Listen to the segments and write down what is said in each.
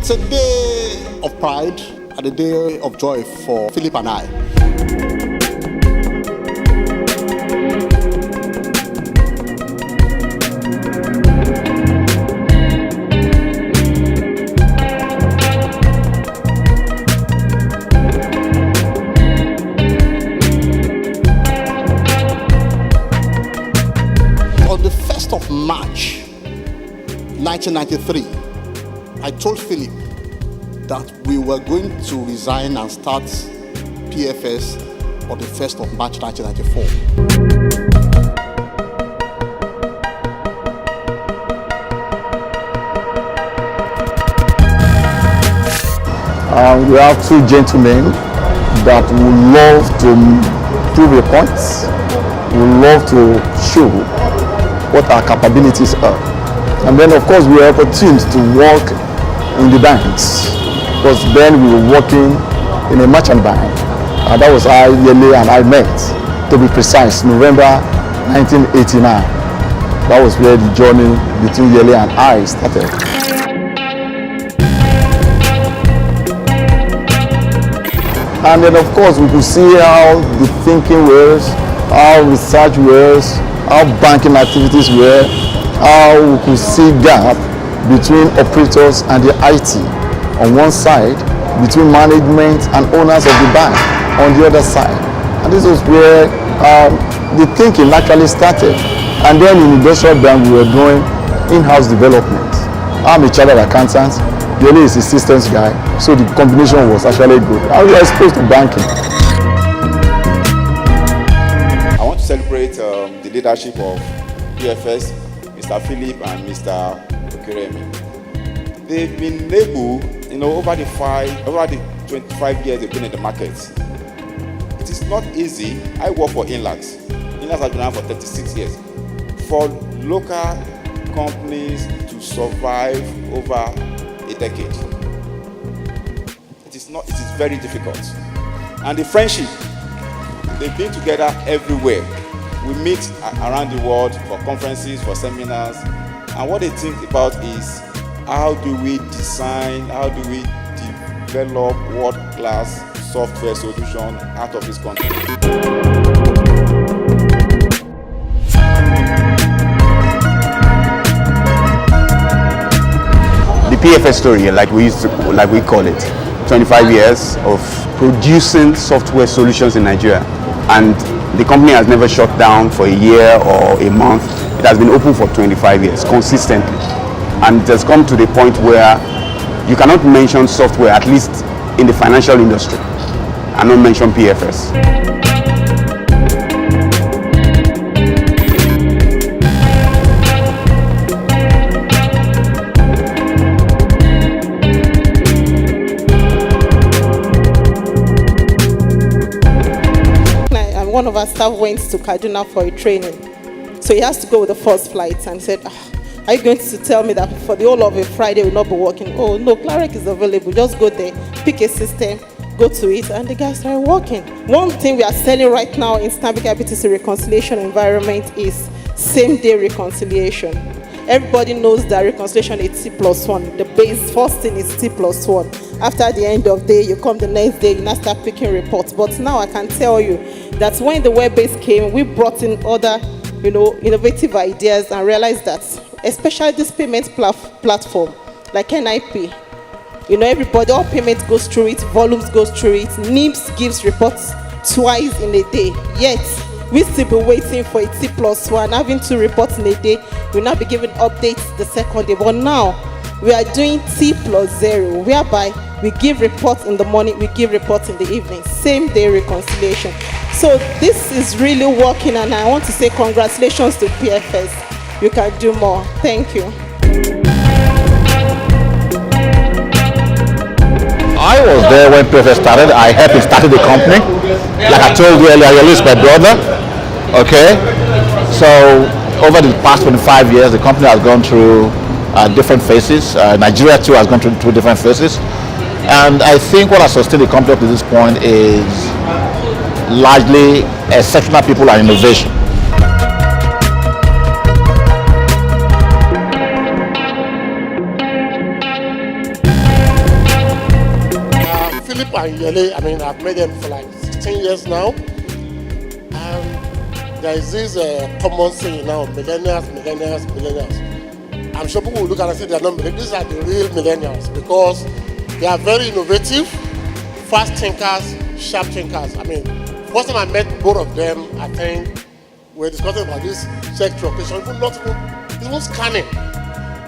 It's a day of pride and a day of joy for Philip and I. On the 1st of March 1993, I told Philip that we were going to resign and start PFS on the 1st of March 1994. We have two gentlemen that would love to prove a point, would love to show what our capabilities are. And then of course we are opportuned to work in the banks, because then we were working in a merchant bank. That was how Yele and I met, to be precise, November 1989. That was where the journey between Yele and I started. And then of course we could see how the thinking was, how research was, how banking activities were, how we could see gap between operators and the IT on one side, between management and owners of the bank on the other side. And this was where the thinking naturally started. And then in industrial bank we were doing in-house development. I'm a chartered accountant, Yele is a systems guy, so the combination was actually good. And we were exposed to banking. I want to celebrate the leadership of PFS, Mr. Philip and Mr. Okeremi. They've been able, over the 25 years they've been in the market. It is not easy. I work for Inlax. Inlax has been around for 36 years. For local companies to survive over a decade, it is very difficult. And the friendship, they've been together everywhere. We meet around the world for conferences, for seminars, and what they think about is how do we design, how do we develop world-class software solution out of this country. The PFS story, like we call it, 25 years of producing software solutions in Nigeria, and the company has never shut down for a year or a month. It has been open for 25 years consistently, and it has come to the point where you cannot mention software, at least in the financial industry, and not mention PFS. One of our staff went to Kaduna for a training, so he has to go with the first flight, and he said, are you going to tell me that for the whole of a Friday we'll not be working? Oh no, Clarek is available, just go there, pick a system, go to it, and the guys started working. One thing we are selling right now in Stanbic IBTC reconciliation environment is same-day reconciliation. Everybody knows that reconciliation is T+1. The base first thing is T+1. After the end of the day, you come the next day, you now start picking reports. But now I can tell you that when the web-based came, we brought in other, innovative ideas and realized that, especially this payment platform, like NIP, everybody, all payment goes through it, volumes goes through it, NIPS gives reports twice in a day. Yet, we still be waiting for a T+1, having 2 reports in a day. We'll not be giving updates the second day. But now, we are doing T+0, whereby we give reports in the morning, we give reports in the evening, same day reconciliation. So this is really working, and I want to say congratulations to PFS. You can do more. Thank you. I was there when PFS started. I helped him start the company. Like I told you earlier, Yele is my brother. Okay? So over the past 25 years, the company has gone through different phases. Nigeria too has gone through different phases. And I think what has sustained the company up to this point is largely exceptional people and innovation. and Yele, I've met them for like 16 years now. There is this common saying now, millennials. I'm sure people will look at and say they are not millennials. These are the real millennials because they are very innovative, fast thinkers, sharp thinkers. First time I met both of them, I think we were discussing about this check location, even scanning.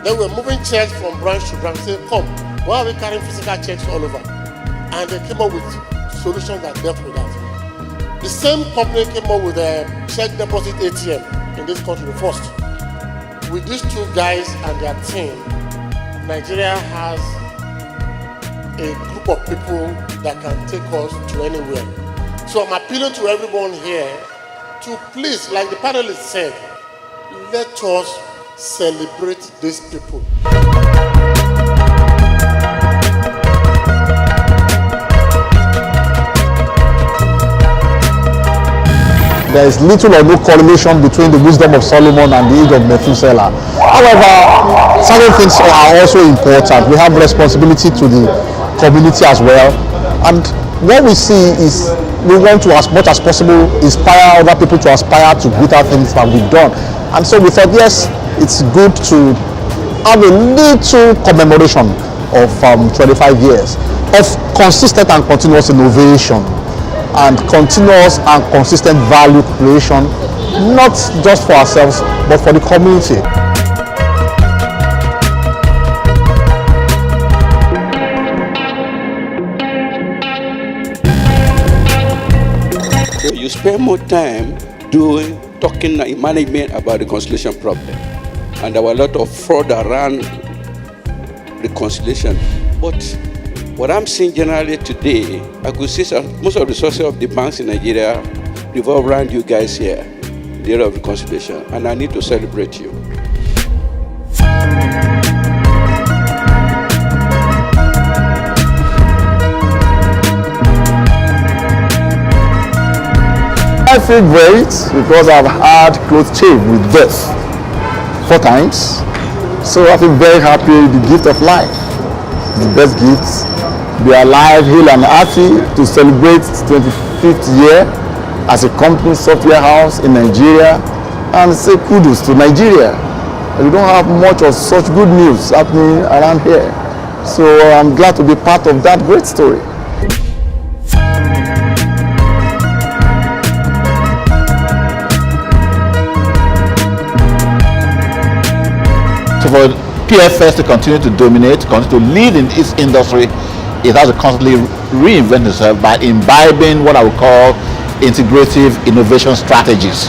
Then we were moving checks from branch to branch. Say, come, why are we carrying physical checks all over? And they came up with solutions that dealt with that. The same company came up with a check deposit ATM in this country first. With these two guys and their team, Nigeria has a group of people that can take us to anywhere. So I'm appealing to everyone here to please, like the panelists said, let us celebrate these people. There is little or no correlation between the wisdom of Solomon and the age of Methuselah. However, certain things are also important. We have responsibility to the community as well. And what we see is we want to, as much as possible, inspire other people to aspire to greater things that we've done. And so we thought, yes, it's good to have a little commemoration of 25 years of consistent and continuous innovation and continuous and consistent value creation, not just for ourselves, but for the community. So you spend more time talking in management about the reconciliation problem. And there were a lot of fraud around reconciliation. But what I'm seeing generally today, I could see most of the sources of the banks in Nigeria revolve around you guys here, the area of reconciliation, and I need to celebrate you. I feel great because I've had close shave with death 4 times. So I feel very happy, the gift of life, the best gift. Be alive, healthy and happy to celebrate 25th year as a company software house in Nigeria, and say kudos to Nigeria. We don't have much of such good news happening around here. So I'm glad to be part of that great story. So for PFS to continue to dominate, continue to lead in its industry, it has to constantly reinvent itself by imbibing what I would call integrative innovation strategies,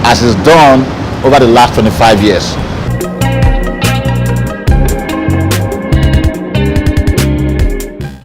as is done over the last 25 years.